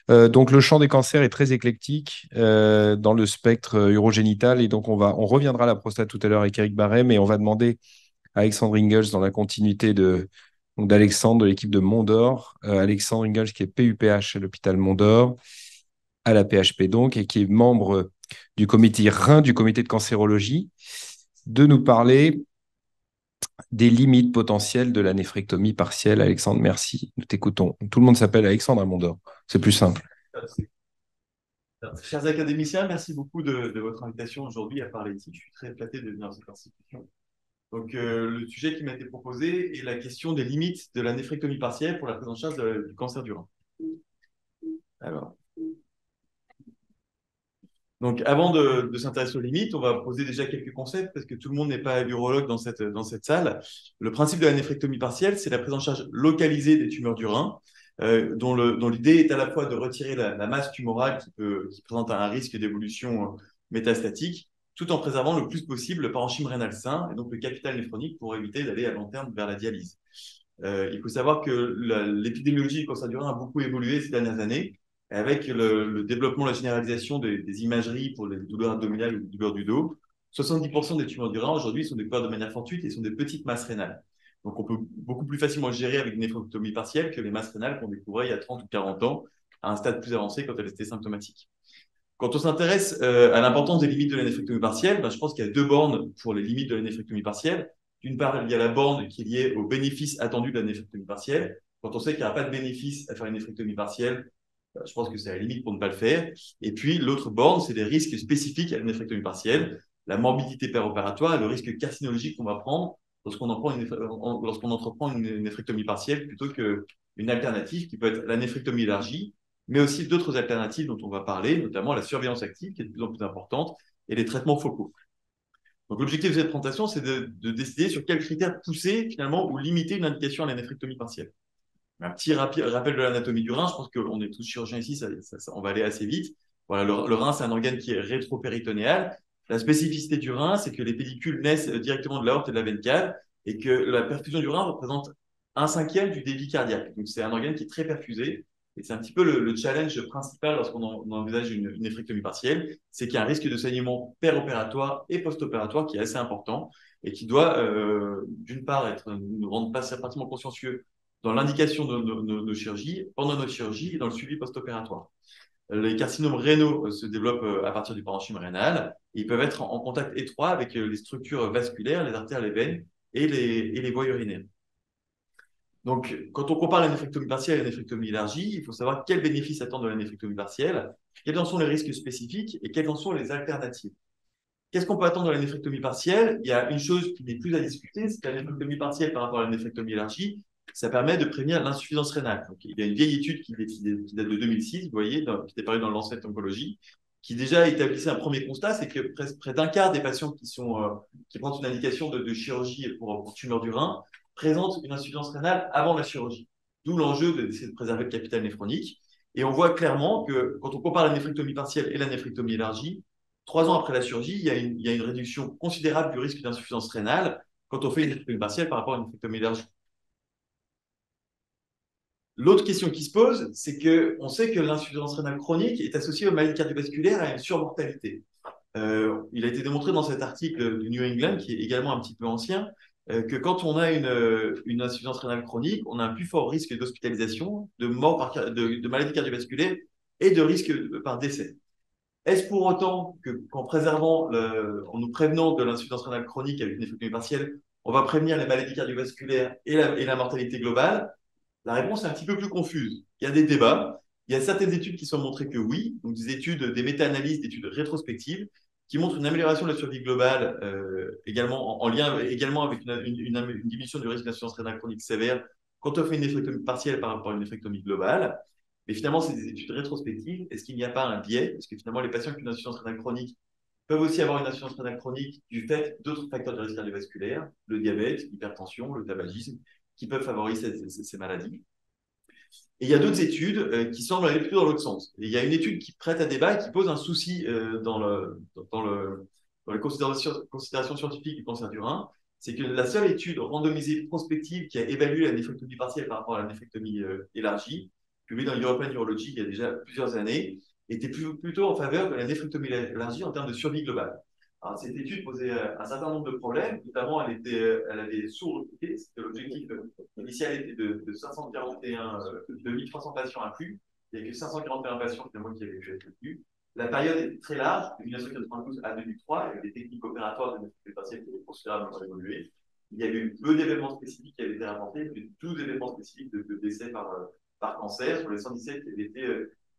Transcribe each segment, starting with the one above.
Donc, le champ des cancers est très éclectique dans le spectre urogénital. Et donc, on reviendra à la prostate tout à l'heure avec Eric Barret, mais on va demander à Alexandre Ingels, dans la continuité d'Alexandre, de l'équipe de Mondor. Alexandre Ingels, qui est PUPH à l'hôpital Mondor, à la PHP donc, et qui est membre du comité rein du comité de cancérologie, de nous parler des limites potentielles de la néphrectomie partielle. Alexandre, merci. Nous t'écoutons. Tout le monde s'appelle Alexandre à Mondor. C'est plus simple. Chers académiciens, merci beaucoup de votre invitation aujourd'hui à parler ici. Je suis très flatté de venir dans cette institution. Donc, le sujet qui m'a été proposé est la question des limites de la néphrectomie partielle pour la prise en charge du cancer du rein. Alors, donc, avant de s'intéresser aux limites, on va poser déjà quelques concepts parce que tout le monde n'est pas urologue dans cette salle. Le principe de la néphrectomie partielle, c'est la prise en charge localisée des tumeurs du rein, dont l'idée est à la fois de retirer la masse tumorale qui présente un risque d'évolution métastatique, tout en préservant le plus possible le parenchyme rénal sain et donc le capital néphronique pour éviter d'aller à long terme vers la dialyse. Il faut savoir que l'épidémiologie du cancer du rein a beaucoup évolué ces dernières années avec le développement, la généralisation des imageries pour les douleurs abdominales ou les douleurs du dos. 70% des tumeurs du rein aujourd'hui sont découvertes de manière fortuite et sont des petites masses rénales. Donc, on peut beaucoup plus facilement gérer avec une néphrectomie partielle que les masses rénales qu'on découvrait il y a 30 ou 40 ans, à un stade plus avancé quand elles étaient symptomatiques. Quand on s'intéresse à l'importance des limites de la néphrectomie partielle, je pense qu'il y a deux bornes pour les limites de la néphrectomie partielle. D'une part, il y a la borne qui est liée aux bénéfices attendus de la néphrectomie partielle. Quand on sait qu'il n'y a pas de bénéfice à faire une néphrectomie partielle, je pense que c'est à la limite pour ne pas le faire. Et puis, l'autre borne, c'est les risques spécifiques à la néphrectomie partielle, la morbidité péropératoire et le risque carcinologique qu'on va prendre lorsqu'on entreprend une néphrectomie partielle plutôt qu'une alternative qui peut être la néphrectomie élargie, mais aussi d'autres alternatives dont on va parler, notamment la surveillance active qui est de plus en plus importante et les traitements focaux. Donc, l'objectif de cette présentation, c'est de décider sur quels critères pousser finalement ou limiter une indication à la néphrectomie partielle. Un petit rappel de l'anatomie du rein, je pense qu'on est tous chirurgiens ici, on va aller assez vite. Voilà, le rein, c'est un organe qui est rétropéritonéal. La spécificité du rein, c'est que les pellicules naissent directement de l'aorte et de la veine cave et que la perfusion du rein représente un cinquième du débit cardiaque. Donc, c'est un organe qui est très perfusé. Et c'est un petit peu le challenge principal lorsqu'on envisage une néphrectomie partielle, c'est qu'il y a un risque de saignement péropératoire et post-opératoire qui est assez important et qui doit, d'une part, nous rendre pas pratiquement consciencieux dans l'indication de nos chirurgies, pendant nos chirurgies et dans le suivi post-opératoire. Les carcinomes rénaux se développent à partir du parenchyme rénal. Ils peuvent être en contact étroit avec les structures vasculaires, les artères, les veines et les voies urinaires. Donc, quand on compare la néphrectomie partielle et la néphrectomie élargie, il faut savoir quels bénéfices attendre de la néphrectomie partielle, quels en sont les risques spécifiques et quelles en sont les alternatives. Qu'est-ce qu'on peut attendre de la néphrectomie partielle? Il y a une chose qui n'est plus à discuter, c'est que la néphrectomie partielle par rapport à la néphrectomie élargie, ça permet de prévenir l'insuffisance rénale. Donc, il y a une vieille étude qui date de 2006, vous voyez, qui était parue dans le Lancet Oncologie, qui déjà établissait un premier constat, c'est que près d'un quart des patients qui prennent une indication de chirurgie pour tumeur du rein présentent une insuffisance rénale avant la chirurgie. D'où l'enjeu d'essayer de préserver le capital néphronique. Et on voit clairement que quand on compare la néphrectomie partielle et la néphrectomie élargie, 3 ans après la chirurgie, il y a une réduction considérable du risque d'insuffisance rénale quand on fait une néphrectomie partielle par rapport à une néphrectomie élargie. L'autre question qui se pose, c'est qu'on sait que l'insuffisance rénale chronique est associée aux maladies cardiovasculaires et à une surmortalité. Il a été démontré dans cet article du New England, qui est également un petit peu ancien, que quand on a une insuffisance rénale chronique, on a un plus fort risque d'hospitalisation, de mort de maladies cardiovasculaires et de risque par décès. Est-ce pour autant en nous prévenant de l'insuffisance rénale chronique avec une néphrectomie partielle, on va prévenir les maladies cardiovasculaires et la mortalité globale? La réponse est un petit peu plus confuse. Il y a des débats. Il y a certaines études qui sont montrées que oui, donc des méta-analyses, d'études rétrospectives, qui montrent une amélioration de la survie globale, également en lien également avec une diminution du risque d'insuffisance rénale chronique sévère quand on fait une néphrectomie partielle par rapport à une néphrectomie globale. Mais finalement, c'est des études rétrospectives. Est-ce qu'il n'y a pas un biais? Parce que finalement, les patients qui ont une insuffisance rénale chronique peuvent aussi avoir une insuffisance rénale chronique du fait d'autres facteurs de risque cardiovasculaire, le diabète, l'hypertension, le tabagisme, qui peuvent favoriser ces maladies. Et il y a d'autres études qui semblent aller plutôt dans l'autre sens. Et il y a une étude qui prête à débat et qui pose un souci dans les considérations scientifiques du cancer du rein. C'est que la seule étude randomisée prospective qui a évalué la néphrectomie partielle par rapport à la néphrectomie élargie publié dans European Urology il y a déjà plusieurs années, était plutôt en faveur de la néphrectomyalgie en termes de survie globale. Alors, cette étude posait un certain nombre de problèmes, notamment elle avait sous-recruté, c'était l'objectif initial était de 541, 2300 patients inclus, il n'y a que 541 patients finalement qui avaient pu être inclus. La période était très large, de 1992 à 2003, avec des techniques opératoires de néphrectomie partielle qui avaient considérablement évolué. Il y avait eu peu d'événements spécifiques qui avaient été inventés, plus de 12 événements spécifiques de décès par cancer sur les 117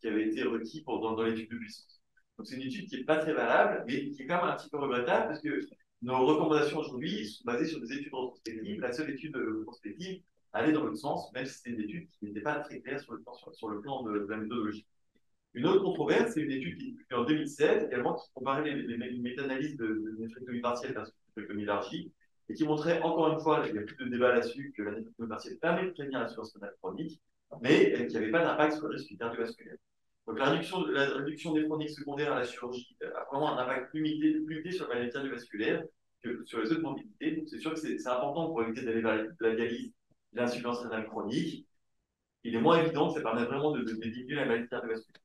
qui avaient été requis dans l'étude de puissance. Donc c'est une étude qui n'est pas très valable, mais qui est quand même un petit peu regrettable parce que nos recommandations aujourd'hui sont basées sur des études rétrospectives. La seule étude rétrospective allait dans l'autre sens, même si c'était une étude qui n'était pas très claire sur le plan de la méthodologie. Une autre controverse, c'est une étude qui est publiée en 2016, également, qui comparait les méta-analyses de néphrectomie partielle versus néphrectomie élargie, et qui montrait, encore une fois, il n'y a plus de débat là-dessus, que la néphrectomie partielle permet de prévenir l'insuffisance rénale chronique, mais qu'il n'y avait pas d'impact sur le risque cardiovasculaire. Donc la réduction des chroniques secondaires à la chirurgie a vraiment un impact plus limité sur la maladie cardiovasculaire que sur les autres morbidités. Donc c'est sûr que c'est important pour éviter d'aller vers la dialyse, l'insuffisance rénale chronique. Il est moins évident que ça permet vraiment de diminuer la maladie cardiovasculaire.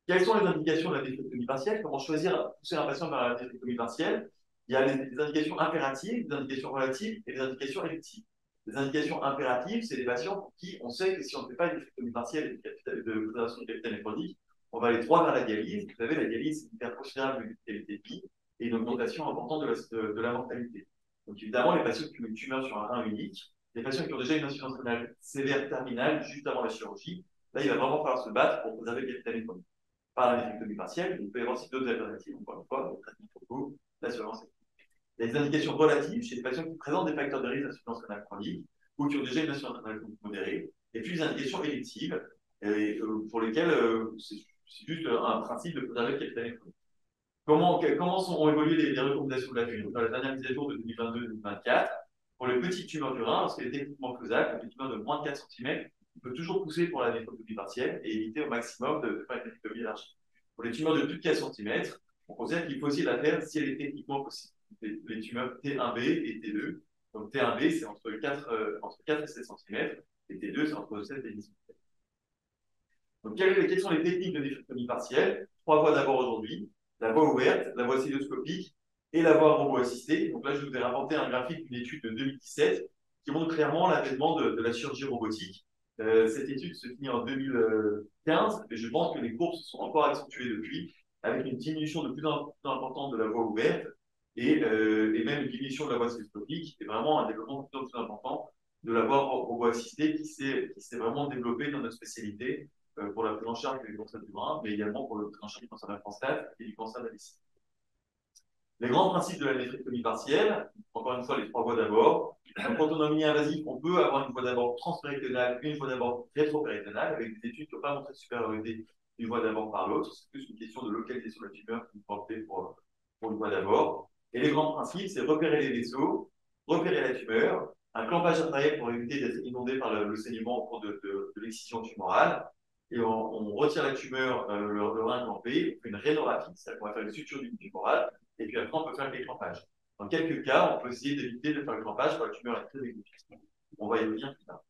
Quelles sont les indications de la néphrectomie partielle? Comment choisir, pousser un patient vers la néphrectomie partielle? Il y a les indications impératives, les indications relatives et les indications électives. Les indications impératives, c'est les patients pour qui on sait que si on ne fait pas une néphrectomie partielle de préservation du capital néphrotique, on va aller droit vers la dialyse. Vous savez, la dialyse, c'est une perte considérable de qualité de vie et une augmentation importante de la mortalité. Donc évidemment, les patients qui ont une tumeur sur un rein unique, les patients qui ont déjà une insuffisance rénale sévère terminale juste avant la chirurgie, là, il va vraiment falloir se battre pour préserver le capital néphrotique par la néphrectomie partielle. Il peut y avoir aussi d'autres alternatives, encore une fois, le traitement pour l'assurance. Il y a des indications relatives chez les patients qui présentent des facteurs de risque d'insuffisance rénale chronique ou qui ont déjà une insuffisance rénale chronique modérée. Et puis les indications électives, pour lesquelles c'est juste un principe de préserver le capital néphrotique. Comment ont évolué les recommandations de la FUE dans la dernière mise à jour de 2022-2024? Pour les petites tumeurs du rein, lorsqu'elle est techniquement faisable, les tumeurs de moins de 4 cm, on peut toujours pousser pour la néphrectomie partielle et éviter au maximum de faire une néphrectomie élargie. Pour les tumeurs de plus de 4 cm, on considère qu'il faut aussi la faire si elle est techniquement possible. Les tumeurs T1B et T2. Donc T1B, c'est entre 4 et 7 cm, et T2, c'est entre 7 et 10 cm. Donc quelles sont les techniques de néphrectomie partielle? 3 voies d'abord aujourd'hui. La voie ouverte, la voie cystoscopique et la voie robot assistée. Donc là, je vous ai inventé un graphique d'une étude de 2017 qui montre clairement l'avènement de la chirurgie robotique. Cette étude se finit en 2015, mais je pense que les courbes se sont encore accentuées depuis, avec une diminution de plus en plus importante de la voie ouverte et même une diminution de la voie cystoscopique, et vraiment un développement de plus en plus important de la voie robot assistée qui s'est vraiment développée dans notre spécialité pour la prise en charge du cancer du rein, mais également pour la prise en charge du cancer de la prostate et du cancer de la vessie. Les grands principes de la néphrectomie partielle, encore une fois, les 3 voies d'abord. Quand on a mis invasif, on peut avoir une voie d'abord transpéritonéale, une voie d'abord rétropéritonéale, avec des études qui n'ont pas montré de supériorité d'une voie d'abord par l'autre. C'est plus une question de localisation de la tumeur qui nous opter pour une voie d'abord. Et les grands principes, c'est repérer les vaisseaux, repérer la tumeur, un clampage artériel pour éviter d'être inondé par le saignement au cours de l'excision tumorale. Et on retire la tumeur, le rein clampé, on fait une rhénographie, c'est-à-dire qu'on va faire une suture du tumoral, et puis après, on peut faire le déclampage. Dans quelques cas, on peut essayer d'éviter de faire le clampage quand la tumeur est très aiguë. On va y revenir plus tard.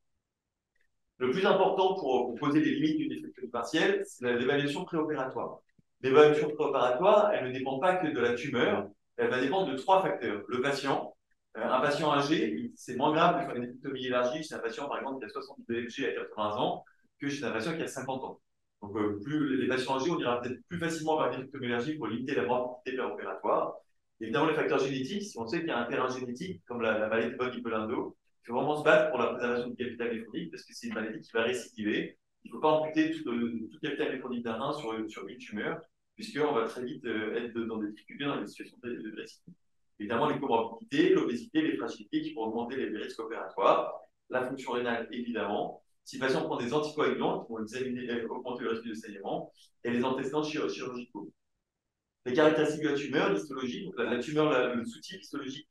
Le plus important pour poser les limites d'une néphrectomie partielle, c'est l'évaluation préopératoire. L'évaluation préopératoire, elle ne dépend pas que de la tumeur, elle va dépendre de 3 facteurs. Le patient, un patient âgé, c'est moins grave de faire une néphrectomie élargie chez un patient, par exemple, qui a 70 BFG à 80 ans que chez un patient qui a 50 ans. Donc, plus les patients âgés, on ira peut-être plus facilement vers une néphrectomie élargie pour limiter la morbidité préopératoire. Évidemment, les facteurs génétiques, si on sait qu'il y a un terrain génétique, comme la maladie de Von-Hippel-Lindau, il faut vraiment se battre pour la préservation du capital néphrotique parce que c'est une maladie qui va récidiver. Il ne faut pas amputer tout le capital néphrotique d'un rein sur une tumeur, puisqu'on va très vite être dans des difficultés dans les situations de récidive. Évidemment, les comorbidités, l'obésité, les fragilités qui vont augmenter les risques opératoires, la fonction rénale, évidemment. Si le patient prend des anticoagulants, qui vont augmenter le risque de saignement, et les antécédents chirurgicaux. Les caractéristiques de la tumeur, l'histologie, donc la tumeur, le sous-type histologique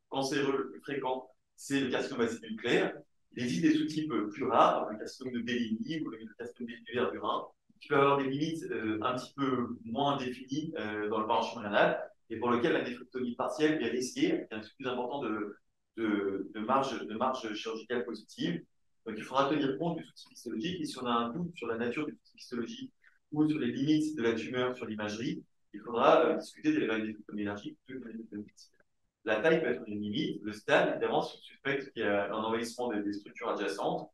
cancéreux le plus fréquent, c'est le carcinome à cellules claires. Il existe des sous-types plus rares, le carcinome de Bellini ou le carcinome vésiculaire du rein, qui peuvent avoir des limites un petit peu moins définies dans le parenchyme rénal, et pour lequel la néphrectomie partielle est risquée, avec un risque plus important de marge chirurgicale positive. Donc, il faudra tenir compte du souci histologique. Et si on a un doute sur la nature du souci histologique ou sur les limites de la tumeur sur l'imagerie, il faudra discuter de l'évaluation néphrectomie élargie plutôt que de néphrectomie partielle. La taille peut être une limite. Le stade, évidemment, si on suspecte qu'il y a un envahissement des structures adjacentes,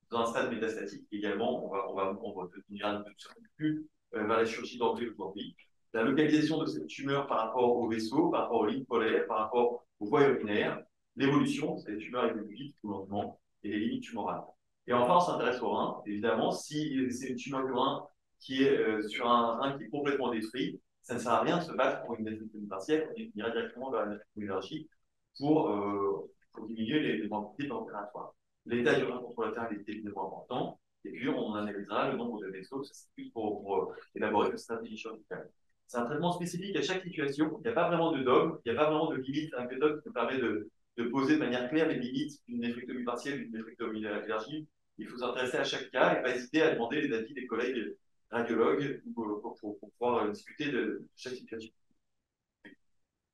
dans un stade métastatique également, on va tenir un peu plus vers la chirurgie d'entrée aujourd'hui. La localisation de cette tumeur par rapport au vaisseau, par rapport aux lignes polaires, par rapport aux voies urinaires, l'évolution, c'est les tumeurs évoluent vite ou lentement, et les limites tumorales. Et enfin, on s'intéresse au rein. Évidemment, si c'est une tumeur du rein qui est sur un rein qui est complètement détruit, ça ne sert à rien de se battre pour une néphrectomie partielle, on ira directement vers la néphrectomie élargie pour diminuer les quantités opératoires. L'état du rein contralatéral est évidemment important, et puis on analysera le nombre de vaisseaux, ça c'est plus pour élaborer une stratégie chirurgicale. C'est un traitement spécifique à chaque situation, il n'y a pas vraiment de dogme, il n'y a pas vraiment de limite à un méthode qui nous permet de poser de manière claire les limites d'une néphrectomie partielle, d'une néphrectomie élargie. Il faut s'intéresser à chaque cas et pas hésiter à demander les avis des collègues radiologues pour pouvoir discuter de chaque situation.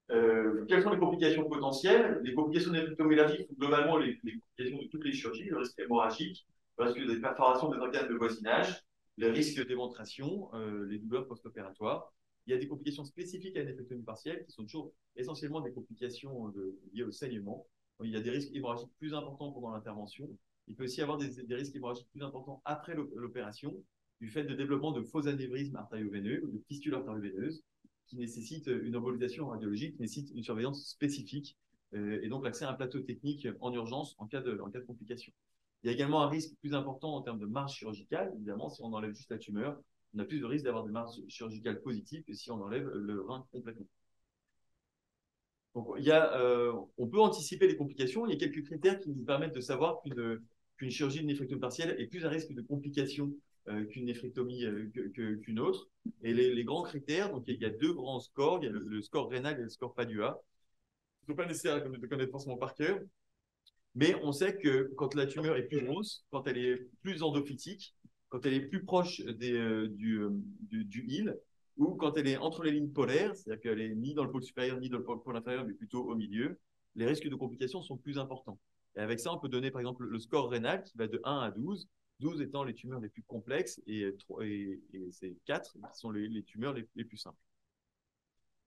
Quelles sont les complications potentielles? Les complications de néphrectomie élargique sont globalement les complications de toutes les chirurgies, le risque hémorragique, le risque des perforations des organes de voisinage, les risques d'éventration, les douleurs post-opératoires. Il y a des complications spécifiques à la néphrectomie partielle qui sont toujours essentiellement des complications liées au saignement. Il y a des risques hémorragiques plus importants pendant l'intervention. Il peut aussi y avoir des risques hémorragiques plus importants après l'opération, du fait de développement de faux anévrismes artério-veineux ou de fistules artério-veineuses, qui nécessite une embolisation radiologique, qui nécessite une surveillance spécifique et donc l'accès à un plateau technique en urgence en cas de complication. Il y a également un risque plus important en termes de marge chirurgicale. Évidemment, si on enlève juste la tumeur, on a plus de risque d'avoir des marges chirurgicales positives que si on enlève le rein complètement. Donc, on peut anticiper les complications. Il y a quelques critères qui nous permettent de savoir qu'une chirurgie de néphrectomie partielle est plus à risque de complications qu'une néphrectomie qu'une autre. Et les grands critères, donc il y a deux grands scores, il y a le score rénal et le score Padua. Il ne faut pas nécessairement de connaître forcément par cœur, mais on sait que quand la tumeur est plus grosse, quand elle est plus endophytique, quand elle est plus proche du île, ou quand elle est entre les lignes polaires, c'est-à-dire qu'elle est ni dans le pôle supérieur ni dans le pôle inférieur, mais plutôt au milieu, les risques de complications sont plus importants. Et avec ça, on peut donner par exemple le score rénal qui va de 1 à 12, 12 étant les tumeurs les plus complexes et c'est 4 qui sont les tumeurs les plus simples.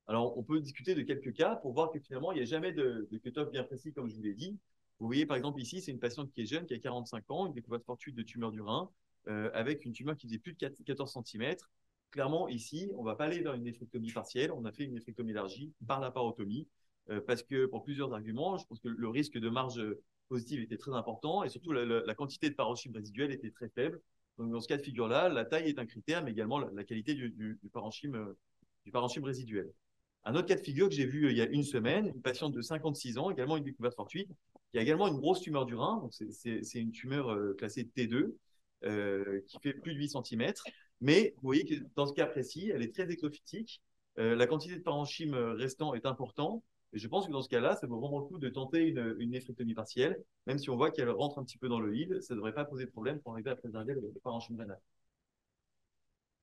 Alors, on peut discuter de quelques cas pour voir que finalement, il n'y a jamais de cutoff bien précis, comme je vous l'ai dit. Vous voyez, par exemple, ici, c'est une patiente qui est jeune, qui a 45 ans, une découverte fortuite de tumeur du rein, avec une tumeur qui faisait plus de 14 cm. Clairement, ici, on ne va pas aller vers une néphrectomie partielle, on a fait une néphrectomie élargie par la parotomie, parce que pour plusieurs arguments, je pense que le risque de marge positive était très important, et surtout la quantité de parenchyme résiduel était très faible. Donc, dans ce cas de figure-là, la taille est un critère, mais également la qualité du parenchyme résiduel. Un autre cas de figure que j'ai vu il y a une semaine, une patiente de 56 ans, également une découverte fortuite, qui a également une grosse tumeur du rein. C'est une tumeur classée T2 qui fait plus de 8 cm. Mais vous voyez que dans ce cas précis, elle est très exophytique. La quantité de parenchyme restant est importante. Et je pense que dans ce cas-là, ça vaut vraiment le coup de tenter une néphrectomie partielle, même si on voit qu'elle rentre un petit peu dans le lead, ça ne devrait pas poser de problème pour arriver à préserver le parenchyme rénal.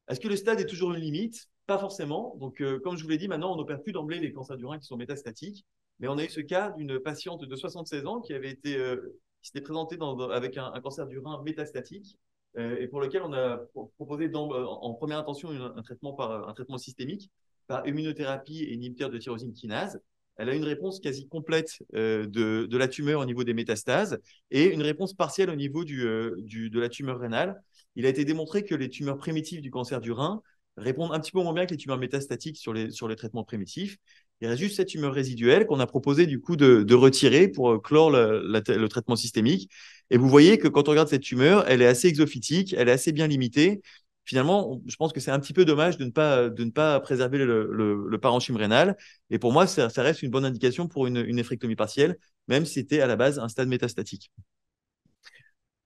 Est-ce que le stade est toujours une limite? Pas forcément. Donc, comme je vous l'ai dit, maintenant, on n'opère plus d'emblée les cancers du rein qui sont métastatiques. Mais on a eu ce cas d'une patiente de 76 ans qui s'était présentée avec un cancer du rein métastatique et pour lequel on a proposé en première intention un traitement systémique par immunothérapie et inhibiteur de tyrosine kinase. Elle a une réponse quasi complète de la tumeur au niveau des métastases et une réponse partielle au niveau de la tumeur rénale. Il a été démontré que les tumeurs primitives du cancer du rein répondent un petit peu moins bien que les tumeurs métastatiques sur les traitements primitifs. Il reste juste cette tumeur résiduelle qu'on a proposé du coup de retirer pour clore le traitement systémique. Et vous voyez que quand on regarde cette tumeur, elle est assez exophytique, elle est assez bien limitée. Finalement, je pense que c'est un petit peu dommage de ne pas préserver le parenchyme rénal. Et pour moi, ça reste une bonne indication pour une néphrectomie partielle, même si c'était à la base un stade métastatique.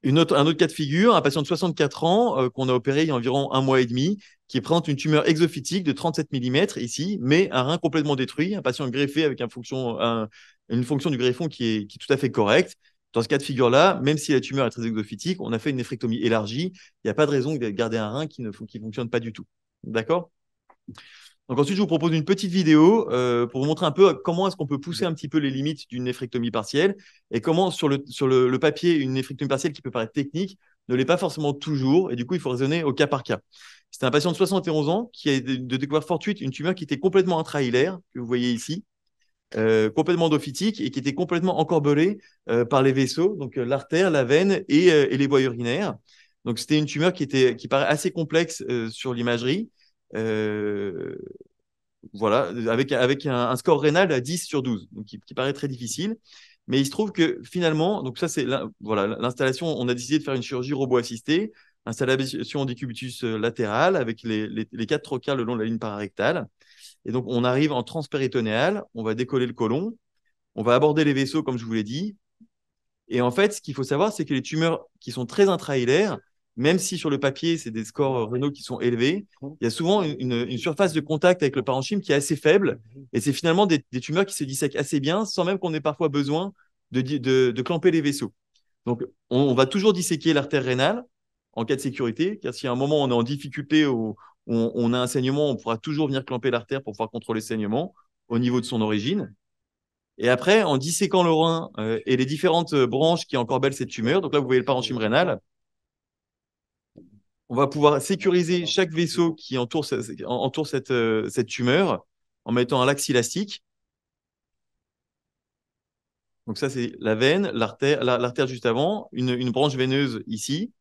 Un autre cas de figure, un patient de 64 ans qu'on a opéré il y a environ 1 mois et demi, qui présente une tumeur exophytique de 37 mm ici, mais un rein complètement détruit, un patient greffé avec une fonction du greffon qui est tout à fait correcte. Dans ce cas de figure-là, même si la tumeur est très exophytique, on a fait une néphrectomie élargie. Il n'y a pas de raison de garder un rein qui ne fonctionne pas du tout. D'accord? Donc ensuite, je vous propose une petite vidéo pour vous montrer un peu comment est-ce qu'on peut pousser un petit peu les limites d'une néphrectomie partielle et comment sur le papier, une néphrectomie partielle qui peut paraître technique ne l'est pas forcément toujours et du coup, il faut raisonner au cas par cas. C'était un patient de 71 ans qui a de découvert fortuite une tumeur qui était complètement intrahilaire, que vous voyez ici, complètement endophytique et qui était complètement encorbelée par les vaisseaux, donc l'artère, la veine et les voies urinaires. Donc c'était une tumeur qui paraît assez complexe sur l'imagerie. Euh, voilà, avec un score rénal à 10 sur 12, donc qui paraît très difficile. Mais il se trouve que finalement, donc ça c'est voilà, l'installation, on a décidé de faire une chirurgie robot-assistée, installation décubitus latéral avec les 4 trocars le long de la ligne pararectale. Et donc on arrive en transpéritonéal, on va décoller le côlon, on va aborder les vaisseaux comme je vous l'ai dit, et en fait, ce qu'il faut savoir, c'est que les tumeurs qui sont très intrahilaires, même si sur le papier, c'est des scores rénaux qui sont élevés, il y a souvent une surface de contact avec le parenchyme qui est assez faible. Et c'est finalement des tumeurs qui se dissèquent assez bien, sans même qu'on ait parfois besoin de clamper les vaisseaux. Donc, on va toujours disséquer l'artère rénale en cas de sécurité, car si à un moment on est en difficulté ou on a un saignement, on pourra toujours venir clamper l'artère pour pouvoir contrôler le saignement au niveau de son origine. Et après, en disséquant le rein et les différentes branches qui encorbellent cette tumeur, donc là, vous voyez le parenchyme rénal, on va pouvoir sécuriser chaque vaisseau qui entoure cette tumeur en mettant un lax élastique. Donc ça, c'est la veine, l'artère juste avant, une branche veineuse ici.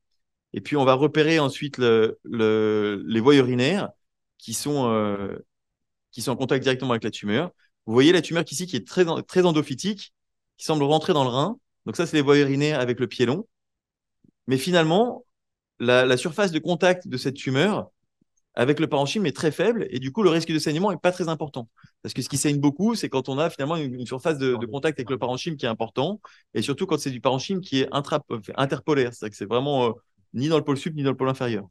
Et puis, on va repérer ensuite les voies urinaires qui sont, euh, qui sont en contact directement avec la tumeur. Vous voyez la tumeur ici qui est très endophytique, qui semble rentrer dans le rein. Donc ça, c'est les voies urinaires avec le pied long. Mais finalement, la surface de contact de cette tumeur avec le parenchyme est très faible et du coup, le risque de saignement n'est pas très important. Parce que ce qui saigne beaucoup, c'est quand on a finalement une surface de contact avec le parenchyme qui est important et surtout quand c'est du parenchyme qui est interpolaire. C'est-à-dire que c'est vraiment ni dans le pôle sud ni dans le pôle inférieur.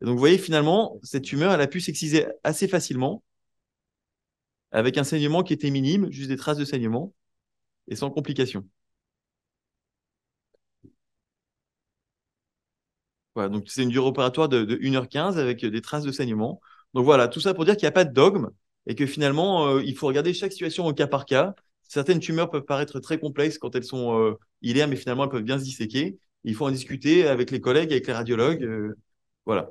Et donc, vous voyez, finalement, cette tumeur, elle a pu s'exciser assez facilement avec un saignement qui était minime, juste des traces de saignement et sans complications. Voilà, donc c'est une durée opératoire de 1h15 avec des traces de saignement. Donc voilà, tout ça pour dire qu'il n'y a pas de dogme et que finalement, il faut regarder chaque situation au cas par cas. Certaines tumeurs peuvent paraître très complexes quand elles sont hilaires, mais finalement, elles peuvent bien se disséquer. Il faut en discuter avec les collègues, avec les radiologues. Voilà.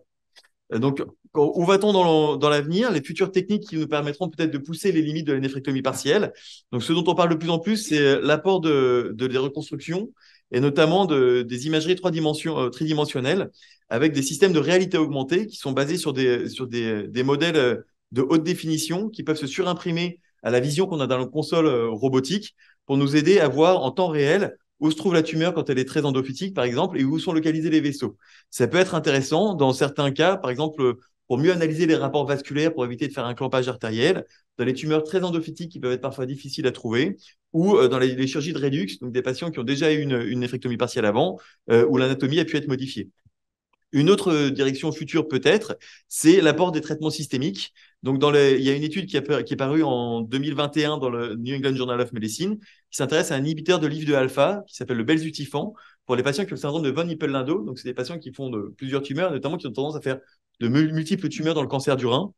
Donc, où va-t-on dans l'avenir? Les futures techniques qui nous permettront peut-être de pousser les limites de la néphrectomie partielle. Donc, ce dont on parle de plus en plus, c'est l'apport des reconstructions et notamment des imageries tridimensionnelles avec des systèmes de réalité augmentée qui sont basés sur des modèles de haute définition qui peuvent se surimprimer à la vision qu'on a dans la console robotique pour nous aider à voir en temps réel où se trouve la tumeur quand elle est très endophytique, par exemple, et où sont localisés les vaisseaux. Ça peut être intéressant dans certains cas, par exemple, pour mieux analyser les rapports vasculaires, pour éviter de faire un clampage artériel, dans les tumeurs très endophytiques qui peuvent être parfois difficiles à trouver, ou dans les chirurgies de réduction, donc des patients qui ont déjà eu une néphrectomie partielle avant, où l'anatomie a pu être modifiée. Une autre direction future peut-être, c'est l'apport des traitements systémiques. Donc, il y a une étude qui est parue en 2021 dans le New England Journal of Medicine qui s'intéresse à un inhibiteur de l'IF2 alpha qui s'appelle le belzutifan pour les patients qui ont le syndrome de von Hippel-Lindau. Donc, c'est des patients qui font de plusieurs tumeurs, notamment qui ont tendance à faire de multiples tumeurs dans le cancer du rein.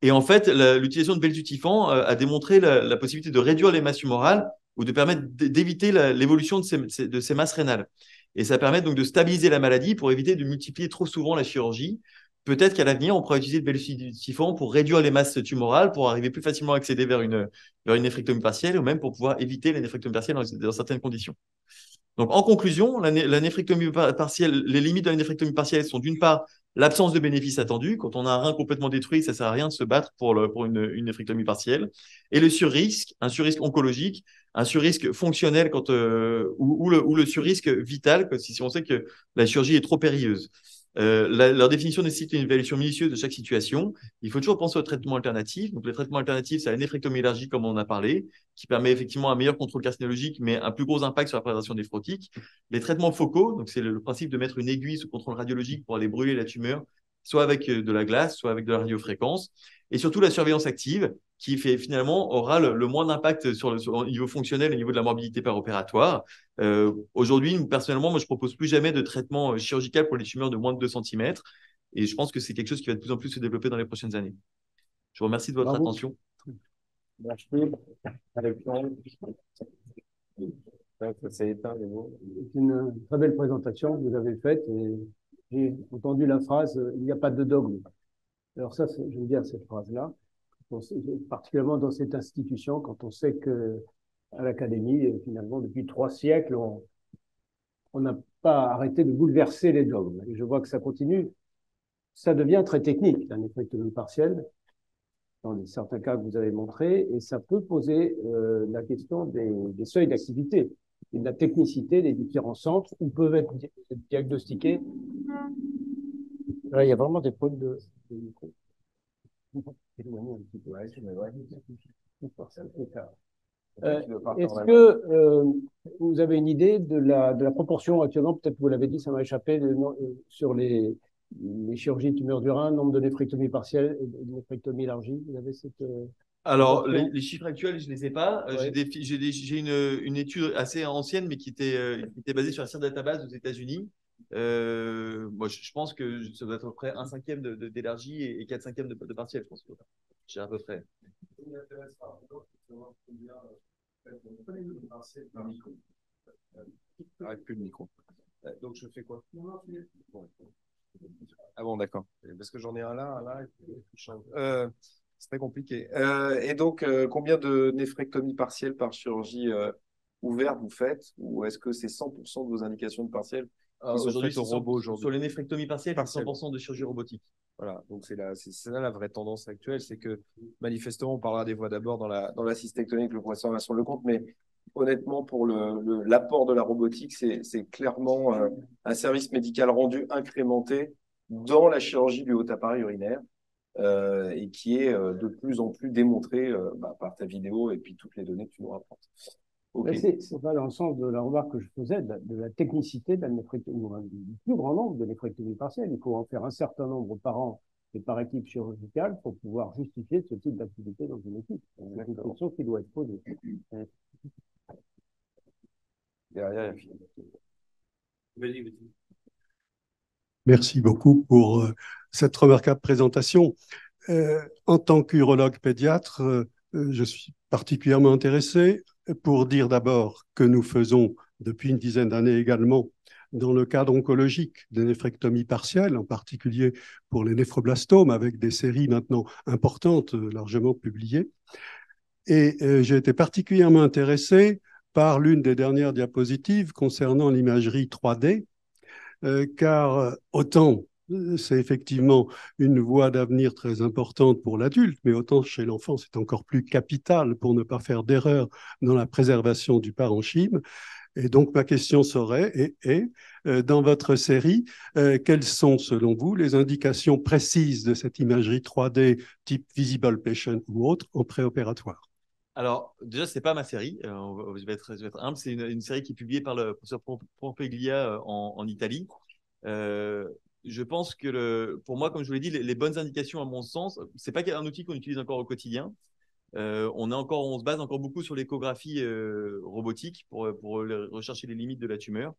Et en fait, l'utilisation de belzutifan a démontré la possibilité de réduire les masses tumorales ou de permettre d'éviter l'évolution de ces masses rénales. Et ça permet donc de stabiliser la maladie pour éviter de multiplier trop souvent la chirurgie. Peut-être qu'à l'avenir, on pourra utiliser le belzutifan pour réduire les masses tumorales, pour arriver plus facilement à accéder vers une néphrectomie partielle ou même pour pouvoir éviter les néphrectomies partielles dans certaines conditions. Donc, en conclusion, la néphrectomie partielle, les limites de la néphrectomie partielle sont d'une part l'absence de bénéfices attendus. Quand on a un rein complètement détruit, ça ne sert à rien de se battre pour une néphrectomie partielle. Et le surrisque, un surrisque oncologique, un surrisque fonctionnel ou le surrisque vital, si on sait que la chirurgie est trop périlleuse. Leur définition nécessite une évaluation minutieuse de chaque situation. Il faut toujours penser aux traitements alternatifs. Donc, les traitements alternatifs, c'est la néphrectomie élargie, comme on en a parlé, qui permet effectivement un meilleur contrôle carcinologique, mais un plus gros impact sur la préservation néphrotique. Les traitements focaux, donc c'est le principe de mettre une aiguille sous contrôle radiologique pour aller brûler la tumeur, soit avec de la glace, soit avec de la radiofréquence. Et surtout la surveillance active, qui finalement aura le moins d'impact sur le niveau fonctionnel, au niveau de la morbidité par-opératoire. Aujourd'hui, personnellement, moi, je propose plus jamais de traitement chirurgical pour les tumeurs de moins de 2 cm. Et je pense que c'est quelque chose qui va de plus en plus se développer dans les prochaines années. vous remercie de votre Bravo. attention. Merci. C'est une très belle présentation que vous avez faite et j'ai entendu la phrase « il n'y a pas de dogme ». Alors ça, j'aime bien cette phrase-là, particulièrement dans cette institution, quand on sait que à l'Académie, finalement, depuis 3 siècles, on n'a pas arrêté de bouleverser les dogmes. Et je vois que ça continue. Ça devient très technique, la néphrectomie partielle, dans certains cas que vous avez montrés, et ça peut poser la question des seuils d'activité et de la technicité des différents centres où peuvent être diagnostiqués. Là, il y a vraiment des problèmes de micro. Est-ce que vous avez une idée de la proportion actuellement, peut-être que vous l'avez dit, ça m'a échappé, sur les chirurgies de tumeurs du rein, nombre de néphrectomies partielles et de néphrectomies élargies? Vous avez cette Alors, proportion? les chiffres actuels, je ne les ai pas. Ouais. J'ai une étude assez ancienne, mais qui était basée sur un site database aux États-Unis. Moi, je pense que ça doit être à peu près 1/5 d'élargie et 4/5 de partiel, je pense. J'ai à peu près. Arrête plus le micro. Donc je fais quoi? Ah bon, d'accord. Parce que j'en ai un là, c'est très compliqué. Et donc, combien de néphrectomies partielles par chirurgie ouverte vous faites? Ou est-ce que c'est 100% de vos indications de partielles qui sont faites au robot aujourd'hui? Sur les néphrectomies partielles, c'est 100% de chirurgie robotique. Voilà, donc c'est là la vraie tendance actuelle, c'est que manifestement, on parlera des voies d'abord dans la cystectomie avec le professeur Vincent Lecomte, mais honnêtement, pour l'apport de la robotique, c'est clairement un service médical rendu incrémenté dans la chirurgie du haut appareil urinaire et qui est de plus en plus démontré par ta vidéo et puis toutes les données que tu nous rapportes. Okay. C'est pas dans le sens de la remarque que je faisais, de la technicité de la néphrectomie, du plus grand nombre de néphrectomies partielles. Il faut en faire un certain nombre par an et par équipe chirurgicale pour pouvoir justifier ce type d'activité dans une équipe. C'est une question qui doit être posée. Derrière, Merci beaucoup pour cette remarquable présentation. En tant qu'urologue pédiatre, je suis particulièrement intéressé pour dire d'abord que nous faisons depuis une dizaine d'années également dans le cadre oncologique des néphrectomies partielles, en particulier pour les néphroblastomes, avec des séries maintenant importantes, largement publiées. Et j'ai été particulièrement intéressé par l'une des dernières diapositives concernant l'imagerie 3D, car autant c'est effectivement une voie d'avenir très importante pour l'adulte, mais autant chez l'enfant, c'est encore plus capital pour ne pas faire d'erreur dans la préservation du parenchyme. Et donc, ma question serait, dans votre série, quelles sont, selon vous, les indications précises de cette imagerie 3D type Visible Patient ou autre en préopératoire? Alors, déjà, ce n'est pas ma série. Je vais être humble. C'est une série qui est publiée par le professeur Pompeglia en Italie. Je pense que, pour moi, comme je vous l'ai dit, les bonnes indications, à mon sens, ce n'est pas un outil qu'on utilise encore au quotidien. On se base encore beaucoup sur l'échographie robotique pour rechercher les limites de la tumeur.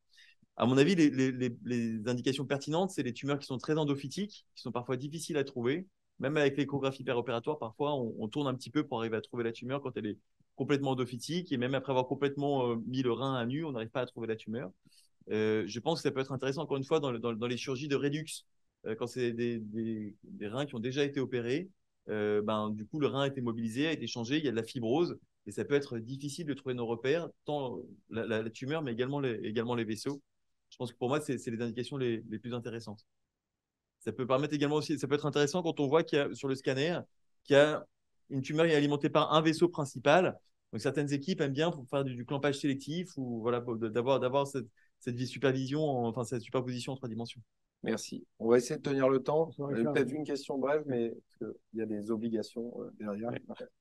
À mon avis, les indications pertinentes, c'est les tumeurs qui sont très endophytiques, qui sont parfois difficiles à trouver. Même avec l'échographie péropératoire, parfois, on tourne un petit peu pour arriver à trouver la tumeur quand elle est complètement endophytique. Et même après avoir complètement mis le rein à nu, on n'arrive pas à trouver la tumeur. Je pense que ça peut être intéressant, encore une fois, dans les chirurgies de rédux, quand c'est des reins qui ont déjà été opérés. Du coup, le rein a été mobilisé, a été changé, il y a de la fibrose, et ça peut être difficile de trouver nos repères, tant la tumeur, mais également les vaisseaux. Je pense que pour moi, c'est les indications les plus intéressantes. Ça peut permettre également aussi, ça peut être intéressant quand on voit qu'il y a sur le scanner qu'il y a une tumeur qui est alimentée par un vaisseau principal. Donc certaines équipes aiment bien pour faire du clampage sélectif ou voilà, d'avoir cette supervision, cette superposition en 3 dimensions. Merci. On va essayer de tenir le temps. Peut-être une question brève, mais il y a des obligations derrière.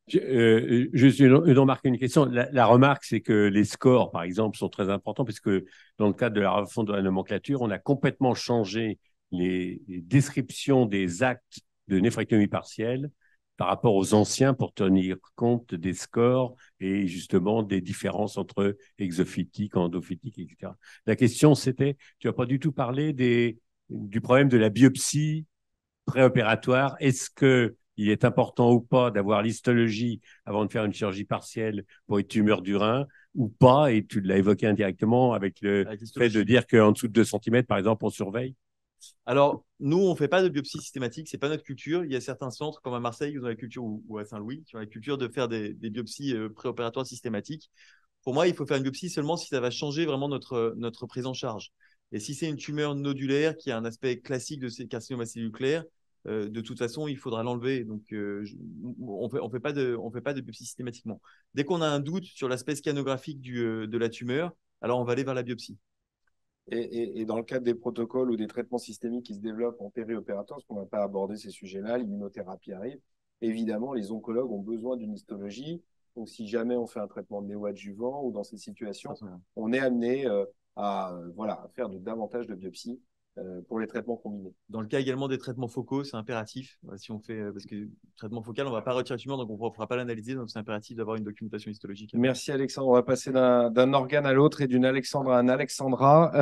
Juste une remarque, une question. La remarque, c'est que les scores, par exemple, sont très importants parce que dans le cadre de la refonte de la nomenclature, on a complètement changé les descriptions des actes de néphrectomie partielle par rapport aux anciens pour tenir compte des scores et justement des différences entre exophytique, endophytique, etc. La question, c'était, tu n'as pas du tout parlé du problème de la biopsie préopératoire. Est-ce qu'il il est important ou pas d'avoir l'histologie avant de faire une chirurgie partielle pour une tumeur du rein ou pas, et tu l'as évoqué indirectement avec le fait de dire qu'en dessous de 2 cm, par exemple, on surveille. Alors, nous, on ne fait pas de biopsie systématique, ce n'est pas notre culture. Il y a certains centres, comme à Marseille, ils ont la culture, ou à Saint-Louis, qui ont la culture de faire des biopsies préopératoires systématiques. Pour moi, il faut faire une biopsie seulement si ça va changer vraiment notre prise en charge. Et si c'est une tumeur nodulaire qui a un aspect classique de ces carcinomes nucléaires, de toute façon, il faudra l'enlever. Donc, on fait pas de biopsie systématiquement. Dès qu'on a un doute sur l'aspect scanographique de la tumeur, alors on va aller vers la biopsie. Et dans le cadre des protocoles ou des traitements systémiques qui se développent en périopératoire, parce qu'on n'a pas abordé ces sujets-là, l'immunothérapie arrive, évidemment, les oncologues ont besoin d'une histologie. Donc, si jamais on fait un traitement néoadjuvant ou dans ces situations, on est amené à faire davantage de biopsies pour les traitements combinés. Dans le cas également des traitements focaux, c'est impératif. Si on fait, parce que traitement focal, on ne va pas retirer la tumeur, donc on ne pourra pas l'analyser. Donc, c'est impératif d'avoir une documentation histologique. Merci Alexandre. On va passer d'un organe à l'autre et d'une Alexandre à un Alexandra.